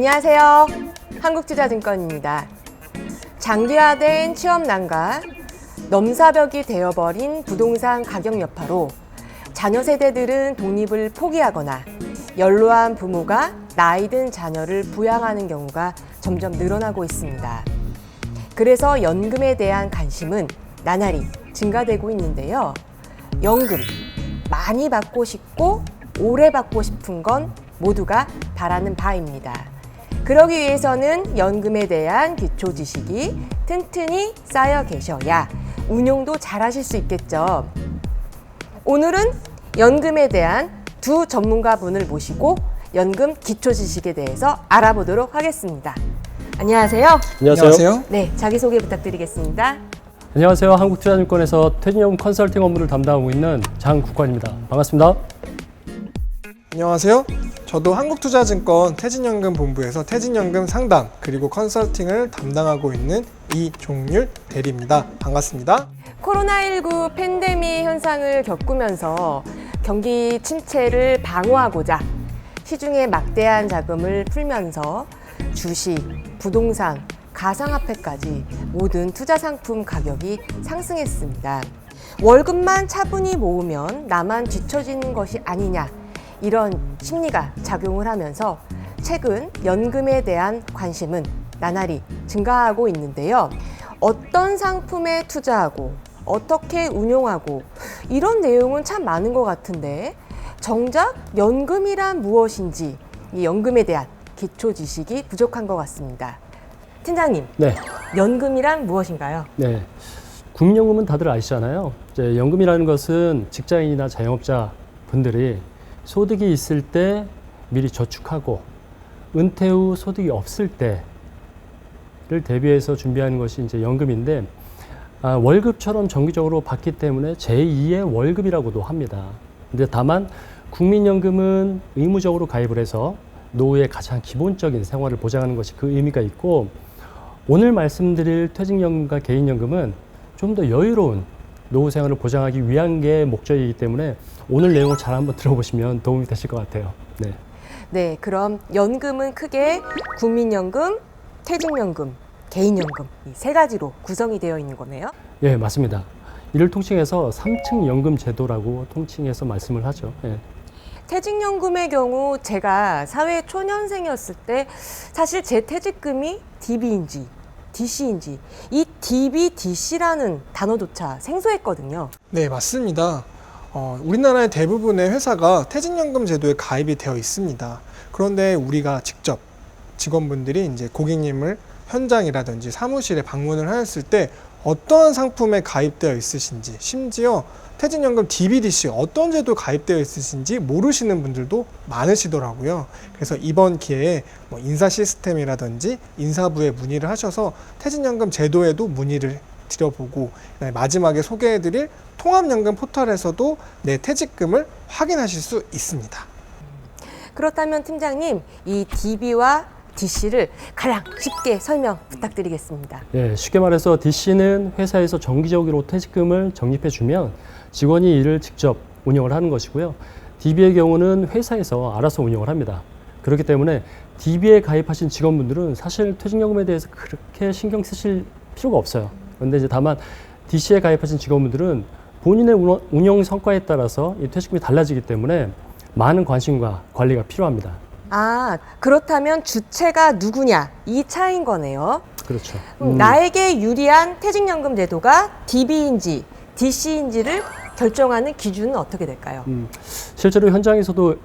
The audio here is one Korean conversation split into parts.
안녕하세요. 한국투자증권입니다. 장기화된 취업난과 넘사벽이 되어버린 부동산 가격 여파로 자녀 세대들은 독립을 포기하거나 연로한 부모가 나이 든 자녀를 부양하는 경우가 점점 늘어나고 있습니다. 그래서 연금에 대한 관심은 나날이 증가되고 있는데요. 연금 많이 받고 싶고 오래 받고 싶은 건 모두가 바라는 바입니다. 그러기 위해서는 연금에 대한 기초 지식이 튼튼히 쌓여 계셔야 운용도 잘하실 수 있겠죠. 오늘은 연금에 대한 두 전문가분을 모시고 연금 기초 지식에 대해서 알아보도록 하겠습니다. 안녕하세요. 안녕하세요. 네, 자기소개 부탁드리겠습니다. 안녕하세요. 한국투자증권에서 퇴직연금 컨설팅 업무를 담당하고 있는 장국관입니다. 반갑습니다. 안녕하세요. 저도 한국투자증권 퇴직연금본부에서 퇴직연금 상담 그리고 컨설팅을 담당하고 있는 이종률 대리입니다. 반갑습니다. 코로나19 팬데믹 현상을 겪으면서 경기 침체를 방어하고자 시중에 막대한 자금을 풀면서 주식, 부동산, 가상화폐까지 모든 투자 상품 가격이 상승했습니다. 월급만 차분히 모으면 나만 뒤처지는 것이 아니냐, 이런 심리가 작용을 하면서 최근 연금에 대한 관심은 나날이 증가하고 있는데요. 어떤 상품에 투자하고 어떻게 운용하고 이런 내용은 참 많은 것 같은데 정작 연금이란 무엇인지 이 연금에 대한 기초 지식이 부족한 것 같습니다. 팀장님, 네. 연금이란 무엇인가요? 네. 국민연금은 다들 아시잖아요. 이제 연금이라는 것은 직장인이나 자영업자 분들이 소득이 있을 때 미리 저축하고 은퇴 후 소득이 없을 때를 대비해서 준비하는 것이 이제 연금인데, 월급처럼 정기적으로 받기 때문에 제2의 월급이라고도 합니다. 근데 다만 국민연금은 의무적으로 가입을 해서 노후의 가장 기본적인 생활을 보장하는 것이 그 의미가 있고, 오늘 말씀드릴 퇴직연금과 개인연금은 좀 더 여유로운 노후 생활을 보장하기 위한 게 목적이기 때문에 오늘 내용을 잘 한번 들어보시면 도움이 되실 것 같아요. 네. 네, 그럼 연금은 크게 국민연금, 퇴직연금, 개인연금 이 세 가지로 구성이 되어 있는 거네요. 예, 맞습니다. 이를 통칭해서 3층 연금 제도라고 통칭해서 말씀을 하죠. 예. 퇴직연금의 경우 제가 사회 초년생이었을 때 사실 제 퇴직금이 DB인지 DC인지 이 DB, DC라는 단어조차 생소했거든요. 네, 맞습니다. 우리나라의 대부분의 회사가 퇴직연금 제도에 가입이 되어 있습니다. 그런데 우리가 직접 직원분들이 이제 고객님을 현장이라든지 사무실에 방문을 하였을 때 어떠한 상품에 가입되어 있으신지, 심지어 퇴직연금 DB/DC 어떤 제도에 가입되어 있으신지 모르시는 분들도 많으시더라고요. 그래서 이번 기회에 인사 시스템이라든지 인사부에 문의를 하셔서 퇴직연금 제도에도 문의를 드려보고, 마지막에 소개해드릴 통합연금 포털에서도 내 퇴직금을 확인하실 수 있습니다. 그렇다면 팀장님, 이 DB와 DC를 가장 쉽게 설명 부탁드리겠습니다. 예, 쉽게 말해서 DC는 회사에서 정기적으로 퇴직금을 적립해주면 직원이 이를 직접 운영을 하는 것이고요. DB의 경우는 회사에서 알아서 운영을 합니다. 그렇기 때문에 DB에 가입하신 직원분들은 사실 퇴직연금에 대해서 그렇게 신경 쓰실 필요가 없어요. 그런데 이제 다만 DC에 가입하신 직원분들은 본인의 운영 성과에 따라서 이 퇴직금이 달라지기 때문에 많은 관심과 관리가 필요합니다. 아, 그렇다면 주체가 누구냐 이 차이인 거네요. 그렇죠. 나에게 유리한 퇴직연금 제도가 DB인지 DC인지를 결정하는 기준은 어떻게 될까요? 실제로 현장에서도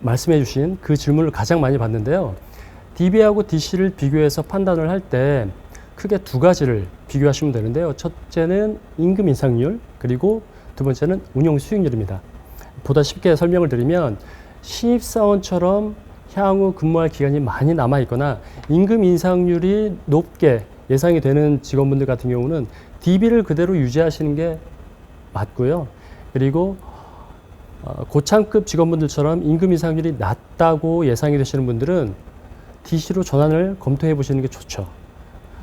말씀해 주신 그 질문을 가장 많이 받는데요. DB하고 DC를 비교해서 판단을 할 때 크게 두 가지를 비교하시면 되는데요. 첫째는 임금 인상률, 그리고 두 번째는 운용 수익률입니다. 보다 쉽게 설명을 드리면 신입사원처럼 향후 근무할 기간이 많이 남아있거나 임금 인상률이 높게 예상이 되는 직원분들 같은 경우는 DB를 그대로 유지하시는 게 맞고요. 그리고 고참급 직원분들처럼 임금 인상률이 낮다고 예상이 되시는 분들은 DC로 전환을 검토해 보시는 게 좋죠.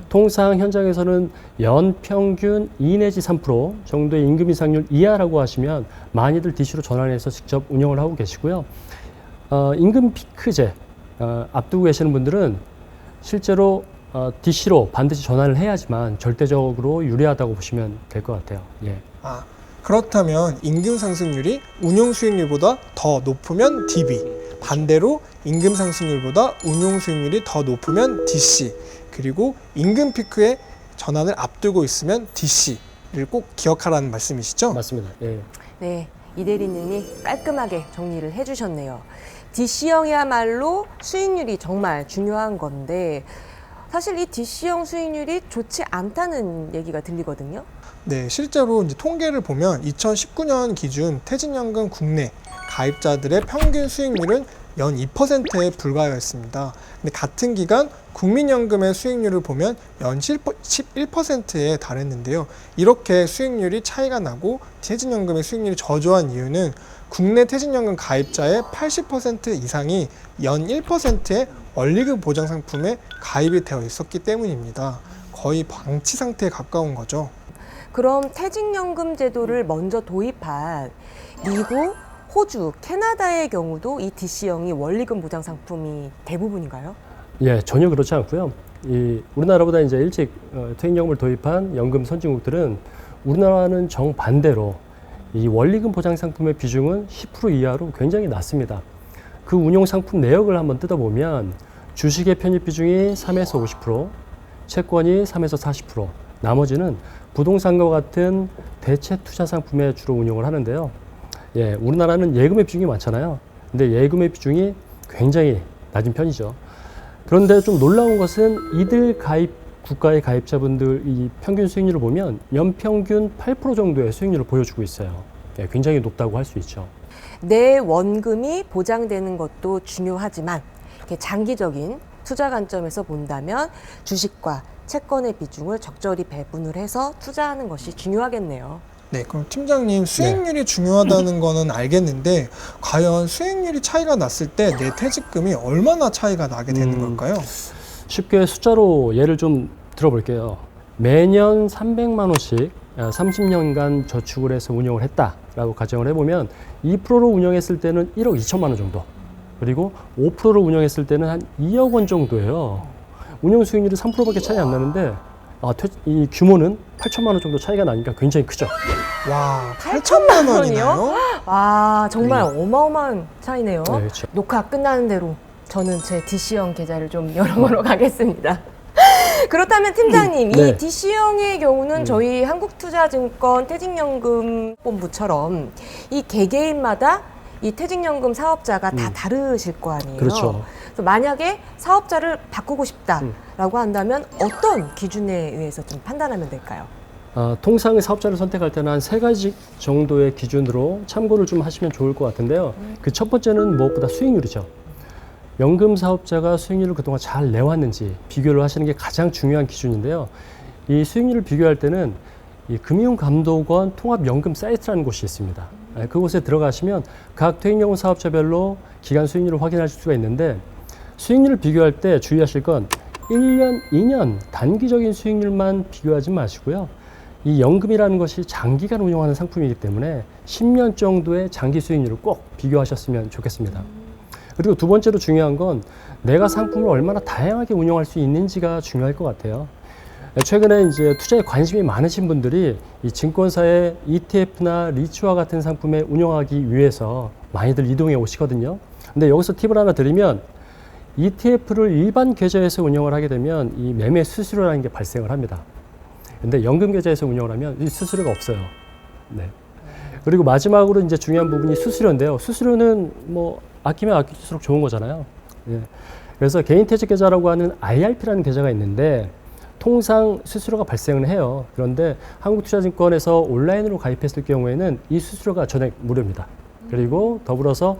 통상 현장에서는 연평균 2 내지 3% 정도의 임금 인상률 이하라고 하시면 많이들 DC로 전환해서 직접 운영을 하고 계시고요. 임금 피크제, 앞두고 계시는 분들은 실제로 DC로 반드시 전환을 해야지만 절대적으로 유리하다고 보시면 될 것 같아요. 예. 그렇다면 임금 상승률이 운용 수익률보다 더 높으면 DB, 반대로 임금 상승률보다 운용 수익률이 더 높으면 DC, 그리고 임금 피크에 전환을 앞두고 있으면 DC를 꼭 기억하라는 말씀이시죠? 맞습니다. 예. 네, 이 대리님이 깔끔하게 정리를 해주셨네요. DC형이야말로 수익률이 정말 중요한 건데 사실 이 DC형 수익률이 좋지 않다는 얘기가 들리거든요. 네, 실제로 이제 통계를 보면 2019년 기준 퇴직연금 국내 가입자들의 평균 수익률은 연 2%에 불과하였습니다. 근데 같은 기간 국민연금의 수익률을 보면 연 11%에 달했는데요. 이렇게 수익률이 차이가 나고 퇴직연금의 수익률이 저조한 이유는 국내 퇴직연금 가입자의 80% 이상이 연 1%의 원리금 보장 상품에 가입이 되어 있었기 때문입니다. 거의 방치 상태에 가까운 거죠. 그럼 퇴직연금 제도를 먼저 도입한 미국, 호주, 캐나다의 경우도 이 DC형이 원리금 보장 상품이 대부분인가요? 예, 전혀 그렇지 않고요. 우리나라보다 이제 일찍 퇴직연금을 도입한 연금 선진국들은 우리나라는 정반대로 이 원리금 보장 상품의 비중은 10% 이하로 굉장히 낮습니다. 그 운용 상품 내역을 한번 뜯어보면 주식의 편입 비중이 3에서 50%, 채권이 3에서 40%, 나머지는 부동산과 같은 대체 투자 상품에 주로 운용을 하는데요. 예, 우리나라는 예금의 비중이 많잖아요. 근데 예금의 비중이 굉장히 낮은 편이죠. 그런데 좀 놀라운 것은 이들 국가의 가입자분들 이 평균 수익률을 보면 연평균 8% 정도의 수익률을 보여주고 있어요. 예, 굉장히 높다고 할 수 있죠. 내 원금이 보장되는 것도 중요하지만 이렇게 장기적인 투자 관점에서 본다면 주식과 채권의 비중을 적절히 배분을 해서 투자하는 것이 중요하겠네요. 네, 그럼 팀장님 수익률이 중요하다는 거는 알겠는데 과연 수익률이 차이가 났을 때 내 퇴직금이 얼마나 차이가 나게 되는 걸까요? 쉽게 숫자로 예를 좀 들어볼게요. 매년 300만 원씩 30년간 저축을 해서 운용을 했다라고 가정을 해보면 2%로 운영했을 때는 1억 2천만 원 정도, 그리고 5%로 운영했을 때는 한 2억 원 정도예요. 운용 수익률이 3%밖에 차이 안 나는데 이 규모는 8천만 원 정도 차이가 나니까 굉장히 크죠. 와, 8천만 원이요? 와, 정말 어마어마한 차이네요. 네, 그렇죠. 녹화 끝나는 대로 저는 제 DC형 계좌를 좀 열어보러 가겠습니다. 그렇다면 팀장님, 네. 이 DC형의 경우는 저희 한국투자증권 퇴직연금본부처럼 이 개개인마다 이 퇴직연금 사업자가 다 다르실 거 아니에요. 그렇죠. 그래서 만약에 사업자를 바꾸고 싶다라고 한다면 어떤 기준에 의해서 좀 판단하면 될까요? 통상 사업자를 선택할 때는 한 3가지 정도의 기준으로 참고를 좀 하시면 좋을 것 같은데요. 그 첫 번째는 무엇보다 수익률이죠. 연금 사업자가 수익률을 그동안 잘 내왔는지 비교를 하시는 게 가장 중요한 기준인데요. 이 수익률을 비교할 때는 이 금융감독원 통합연금 사이트라는 곳이 있습니다. 그곳에 들어가시면 각 퇴직연금 사업자별로 기간 수익률을 확인하실 수가 있는데, 수익률을 비교할 때 주의하실 건 1년, 2년 단기적인 수익률만 비교하지 마시고요. 이 연금이라는 것이 장기간 운용하는 상품이기 때문에 10년 정도의 장기 수익률을 꼭 비교하셨으면 좋겠습니다. 그리고 두 번째로 중요한 건 내가 상품을 얼마나 다양하게 운용할 수 있는지가 중요할 것 같아요. 최근에 이제 투자에 관심이 많으신 분들이 이 증권사의 ETF나 리츠와 같은 상품에 운용하기 위해서 많이들 이동해 오시거든요. 근데 여기서 팁을 하나 드리면, ETF를 일반 계좌에서 운영을 하게 되면 이 매매 수수료라는 게 발생을 합니다. 근데 연금 계좌에서 운영을 하면 이 수수료가 없어요. 네. 그리고 마지막으로 이제 중요한 부분이 수수료인데요. 수수료는 뭐 아끼면 아낄수록 좋은 거잖아요. 예. 그래서 개인퇴직계좌라고 하는 IRP라는 계좌가 있는데 통상 수수료가 발생을 해요. 그런데 한국투자증권에서 온라인으로 가입했을 경우에는 이 수수료가 전액 무료입니다. 그리고 더불어서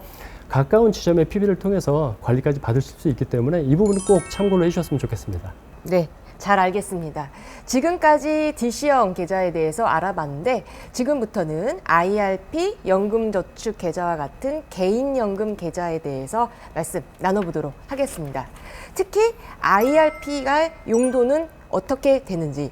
가까운 지점의 PB를 통해서 관리까지 받으실 수 있기 때문에 이 부분은 꼭 참고를 해주셨으면 좋겠습니다. 네, 잘 알겠습니다. 지금까지 DC형 계좌에 대해서 알아봤는데 지금부터는 IRP 연금저축 계좌와 같은 개인연금 계좌에 대해서 말씀 나눠보도록 하겠습니다. 특히 IRP가 용도는 어떻게 되는지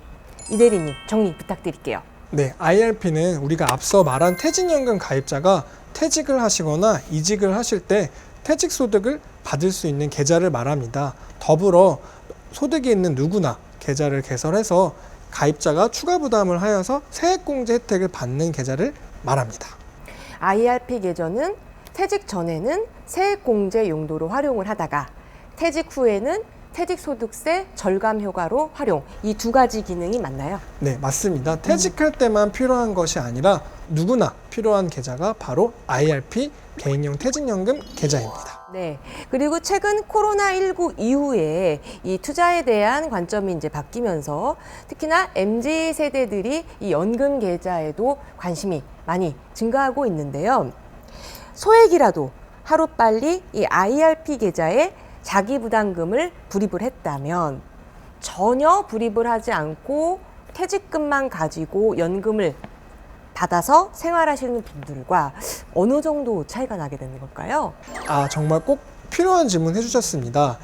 이 대리님 정리 부탁드릴게요. 네, IRP는 우리가 앞서 말한 퇴직연금 가입자가 퇴직을 하시거나 이직을 하실 때 퇴직소득을 받을 수 있는 계좌를 말합니다. 더불어 소득이 있는 누구나 계좌를 개설해서 가입자가 추가 부담을 하여서 세액공제 혜택을 받는 계좌를 말합니다. IRP 계좌는 퇴직 전에는 세액공제 용도로 활용을 하다가 퇴직 후에는 퇴직소득세 절감 효과로 활용. 이 두 가지 기능이 맞나요? 네, 맞습니다. 퇴직할 때만 필요한 것이 아니라 누구나 필요한 계좌가 바로 IRP 개인용 퇴직연금 계좌입니다. 네. 그리고 최근 코로나19 이후에 이 투자에 대한 관점이 이제 바뀌면서 특히나 MZ 세대들이 이 연금 계좌에도 관심이 많이 증가하고 있는데요. 소액이라도 하루빨리 이 IRP 계좌에 자기 부담금을 불입을 했다면 전혀 불입을 하지 않고 퇴직금만 가지고 연금을 받아서 생활하시는 분들과 어느 정도 차이가 나게 되는 걸까요? 정말 꼭 필요한 질문 해주셨습니다.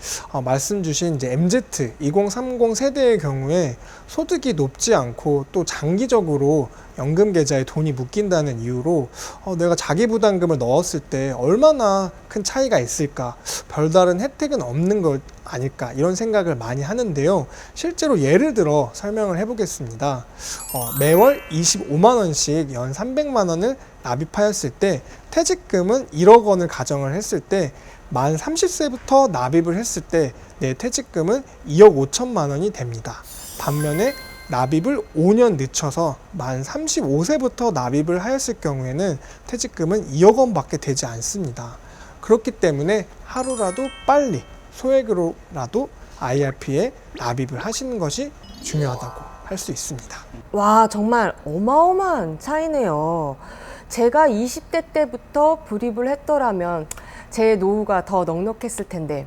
말씀 주신 이제 MZ 2030 세대의 경우에 소득이 높지 않고 또 장기적으로 연금 계좌에 돈이 묶인다는 이유로 내가 자기 부담금을 넣었을 때 얼마나 큰 차이가 있을까, 별다른 혜택은 없는 것 아닐까 이런 생각을 많이 하는데요. 실제로 예를 들어 설명을 해보겠습니다. 매월 25만 원씩 연 300만 원을 납입하였을 때 퇴직금은 1억 원을 가정을 했을 때 만 30세부터 납입을 했을 때 내 퇴직금은 2억 5천만 원이 됩니다. 반면에 납입을 5년 늦춰서 만 35세부터 납입을 하였을 경우에는 퇴직금은 2억 원밖에 되지 않습니다. 그렇기 때문에 하루라도 빨리 소액으로라도 IRP에 납입을 하시는 것이 중요하다고 할 수 있습니다. 와, 정말 어마어마한 차이네요. 제가 20대 때부터 불입을 했더라면 제 노후가 더 넉넉했을 텐데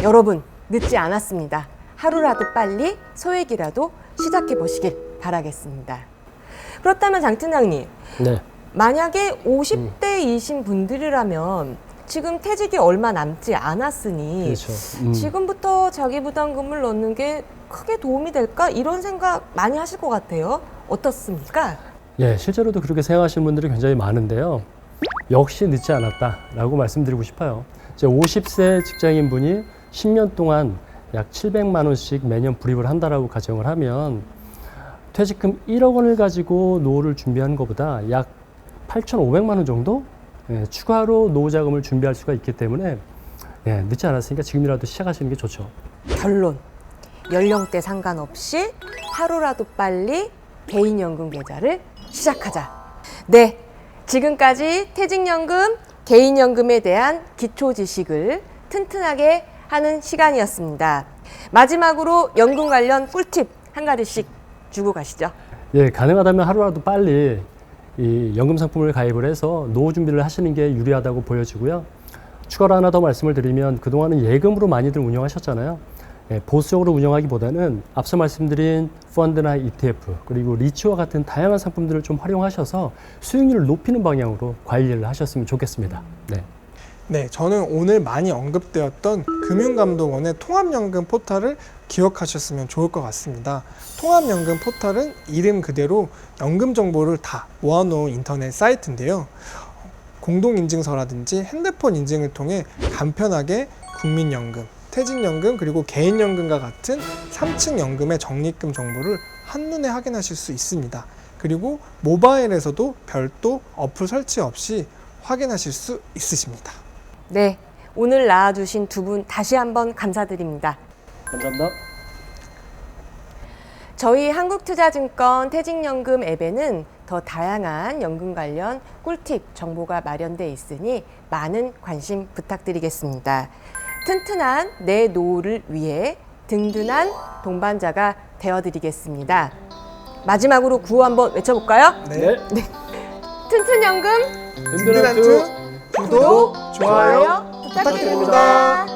여러분 늦지 않았습니다. 하루라도 빨리 소액이라도 시작해 보시길 바라겠습니다. 그렇다면 장 팀장님, 네. 만약에 50대이신 분들이라면 지금 퇴직이 얼마 남지 않았으니 그렇죠. 지금부터 자기 부담금을 넣는 게 크게 도움이 될까? 이런 생각 많이 하실 것 같아요. 어떻습니까? 예, 실제로도 그렇게 생각하시는 분들이 굉장히 많은데요. 역시 늦지 않았다라고 말씀드리고 싶어요. 이제 50세 직장인분이 10년 동안 약 700만 원씩 매년 불입을 한다라고 가정을 하면 퇴직금 1억 원을 가지고 노후를 준비하는 것보다 약 8,500만 원 정도 추가로 노후 자금을 준비할 수가 있기 때문에 늦지 않았으니까 지금이라도 시작하시는 게 좋죠. 결론, 연령대 상관없이 하루라도 빨리 개인연금 계좌를 시작하자. 네, 지금까지 퇴직연금, 개인연금에 대한 기초 지식을 튼튼하게 하는 시간이었습니다. 마지막으로 연금 관련 꿀팁 한 가지씩 주고 가시죠. 예, 가능하다면 하루라도 빨리 이 연금 상품을 가입을 해서 노후 준비를 하시는 게 유리하다고 보여지고요. 추가로 하나 더 말씀을 드리면 그동안은 예금으로 많이들 운영하셨잖아요. 보수적으로 운영하기보다는 앞서 말씀드린 펀드나 ETF 그리고 리츠와 같은 다양한 상품들을 좀 활용하셔서 수익률을 높이는 방향으로 관리를 하셨으면 좋겠습니다. 네, 저는 오늘 많이 언급되었던 금융감독원의 통합연금 포털을 기억하셨으면 좋을 것 같습니다. 통합연금 포털은 이름 그대로 연금 정보를 다 모아놓은 인터넷 사이트인데요. 공동인증서라든지 핸드폰 인증을 통해 간편하게 국민연금, 퇴직연금 그리고 개인연금과 같은 3층 연금의 적립금 정보를 한눈에 확인하실 수 있습니다. 그리고 모바일에서도 별도 어플 설치 없이 확인하실 수 있으십니다. 네, 오늘 나와주신 두 분 다시 한번 감사드립니다. 감사합니다. 저희 한국투자증권 퇴직연금 앱에는 더 다양한 연금 관련 꿀팁 정보가 마련되어 있으니 많은 관심 부탁드리겠습니다. 튼튼한 내 노후를 위해 든든한 동반자가 되어드리겠습니다. 마지막으로 구호 한번 외쳐볼까요? 네. 튼튼연금 든든한 투 구독, 좋아요 부탁드립니다.